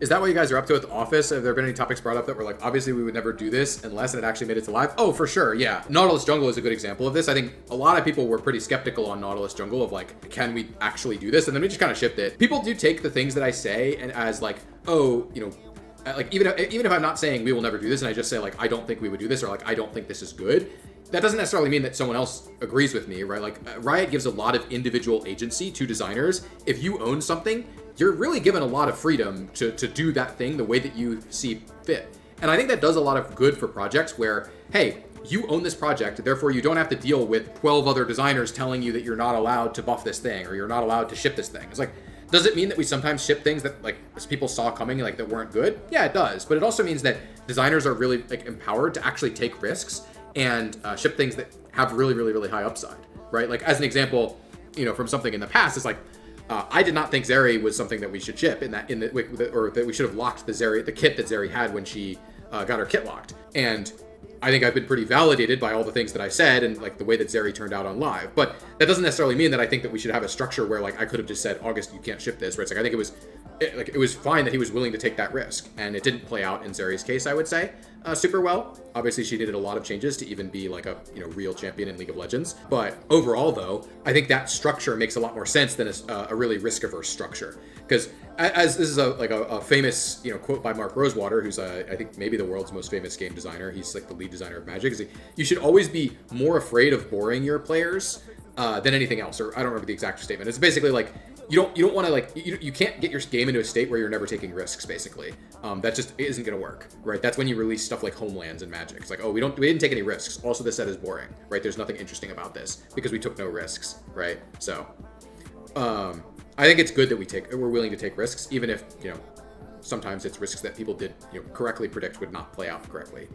Is that what you guys are up to at the office? Have there been any topics brought up that were like, obviously we would never do this unless it actually made it to live? Oh, for sure, yeah. Nautilus Jungle is a good example of this. I think a lot of people were pretty skeptical on Nautilus Jungle of like, can we actually do this? And then we just kind of shipped it. People do take the things that I say and as like, oh, you know, like even if I'm not saying we will never do this and I just say like, I don't think we would do this or like, I don't think this is good, that doesn't necessarily mean that someone else agrees with me, right? Like Riot gives a lot of individual agency to designers. If you own something, you're really given a lot of freedom to do that thing the way that you see fit. And I think that does a lot of good for projects where, hey, you own this project, therefore you don't have to deal with 12 other designers telling you that you're not allowed to buff this thing or you're not allowed to ship this thing. It's like, does it mean that we sometimes ship things that like people saw coming like that weren't good? Yeah, it does. But it also means that designers are really like empowered to actually take risks and ship things that have really, really, really high upside, right? Like as an example, you know, from something in the past, it's like, I did not think ZERI was something that we should ship or that we should have locked the kit that ZERI had when she got her kit locked. And I think I've been pretty validated by all the things that I said and like the way that ZERI turned out on live. But that doesn't necessarily mean that I think that we should have a structure where like I could have just said, August, you can't ship this, right? It's like I think it was fine that he was willing to take that risk, and it didn't play out in ZERI's case, I would say, super well. Obviously, she needed a lot of changes to even be like a real champion in League of Legends. But overall, though, I think that structure makes a lot more sense than a really risk-averse structure. Because as this is a famous quote by Mark Rosewater, who's I think maybe the world's most famous game designer. He's like the lead designer of Magic. Is you should always be more afraid of boring your players than anything else. Or I don't remember the exact statement. It's basically like you don't want to like you can't get your game into a state where you're never taking risks. Basically, that just isn't going to work, right? That's when you release stuff like Homelands and Magic. It's like, oh, we didn't take any risks. Also, this set is boring, right? There's nothing interesting about this because we took no risks, right? So, I think it's good that we're willing to take risks, even if sometimes it's risks that people did correctly predict would not play out correctly.